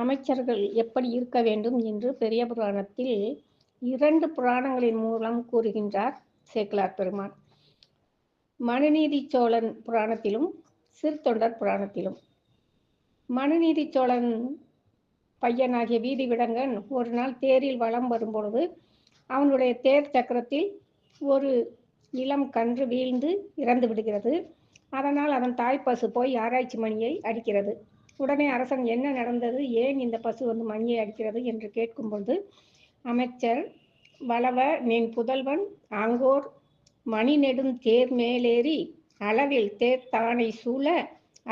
அமைச்சர்கள் எப்படி இருக்க வேண்டும் என்று பெரிய புராணத்தில் 2 புராணங்களின் மூலம் கூறுகின்றார் சேக்கிழார் பெருமான். மனுநீதி சோழன் புராணத்திலும் சிறுத்தொண்டர் புராணத்திலும். மனுநீதி சோழன் பையனாகிய வீதி விடங்கன் ஒரு நாள் தேரில் வலம் வரும்பொழுது அவனுடைய தேர் சக்கரத்தில் ஒரு இளம் கன்று வீழ்ந்து இறந்து விடுகிறது. அதனால் அவன் தாய் பசு போய் ஆராய்ச்சி மணியை அடிக்கிறது. உடனே அரசன் என்ன நடந்தது, ஏன் இந்த பசு மணியை அடிக்கிறது என்று கேட்கும்போது அமைச்சர் வளவ நின் புதல்வன் அங்கோர் மணி நெடும் தேர் மேலேறி அளவில் தேர் தானை சூழ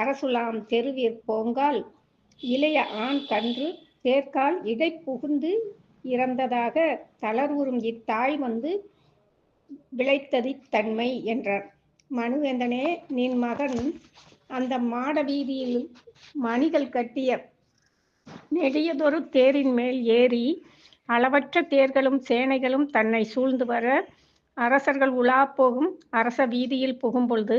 அரசுலாம் தெருவிற் போங்கால் இளைய ஆண் கன்று தேர்கால் இடை புகுந்து இறந்ததாக தளர்வுறும் இத்தாய் விளைத்ததி தன்மை என்றார். மனுவேந்தனே, நின் மகன் அந்த மாட வீதியில் மணிகள் கட்டிய நெடியதொரு தேரின் மேல் ஏறி அளவற்ற தேர்களும் சேனைகளும் தன்னை சூழ்ந்து வர அரசர்கள் உலா போகும் அரச வீதியில் புகும்பொழுது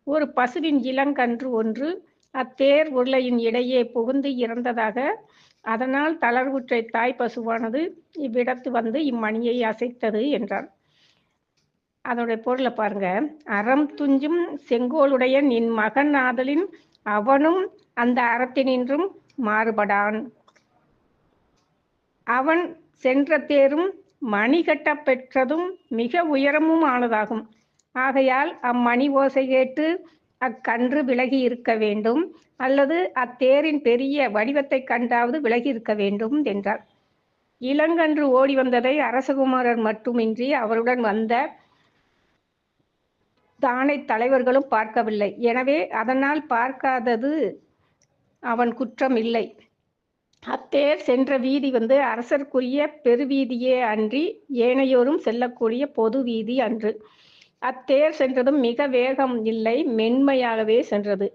ஒரு பசுவின் இளங்கன்று ஒன்று அத்தேர் உருளையின் இடையே புகுந்து இறந்ததாக அதனால் தளர்வுற்ற தாய் பசுவானது இவ்விடத்து இம்மணியை அசைத்தது என்றார். அதோடைய பொருளை பாருங்க. அறம் துஞ்சும் செங்கோலுடைய நின் மகன் ஆதலின் அவனும் அந்த அறத்தினின்றும் மாறுபடான். அவன் சென்ற தேரும் மணிகட்ட பெற்றதும் மிக உயரமும் ஆனதாகும். ஆகையால் அம்மணி ஓசை கேட்டு அக்கன்று விலகி இருக்க வேண்டும், அல்லது அத்தேரின் பெரிய வடிவத்தை கண்டாவது விலகி இருக்க வேண்டும் என்றார். இளங்கன்று ஓடி வந்ததை அரசகுமாரர் மட்டுமின்றி அவருடன் வந்த தானை தலைவர்களும் பார்க்கவில்லை. எனவே அதனால் பார்க்காதது அவன் குற்றம் இல்லை. அத்தேர் சென்ற வீதி அரசர்க்குரிய பெருவீதியே அன்றி ஏனையோரும் செல்லக்கூடிய பொது வீதி அன்று. அத்தேர் சென்றதும் மிக வேகம் இல்லை, மென்மையாகவே சென்றது.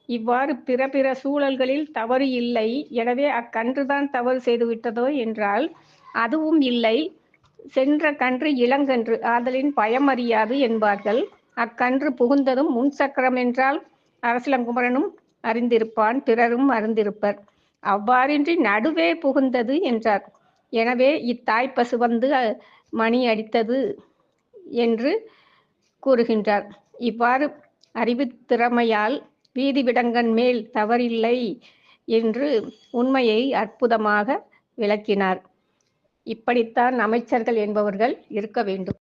இவ்வாறு பிற பிற சூழல்களில் தவறு இல்லை. எனவே அக்கன்றுதான் தவறு செய்து விட்டதோ என்றால் அதுவும் இல்லை. சென்ற கன்று இளங்கன்று ஆதலின் பயம் அறியாது என்பார்கள். அக்கன்று புகுந்ததும் முன் சக்கரம் என்றால் அரசிலங்குமரனும் அறிந்திருப்பான், பிறரும் அறிந்திருப்பர். அவ்வாறின்றி நடுவே புகுந்தது என்றார். எனவே இத்தாய் பசு மணி அடித்தது என்று கூறுகின்றார். இவ்வாறு அறிவு திறமையால் வீதி விடங்கன் மேல் தவறில்லை என்று உண்மையை அற்புதமாக விளக்கினார். இப்படித்தான் அமைச்சர்கள் என்பவர்கள் இருக்க வேண்டும்.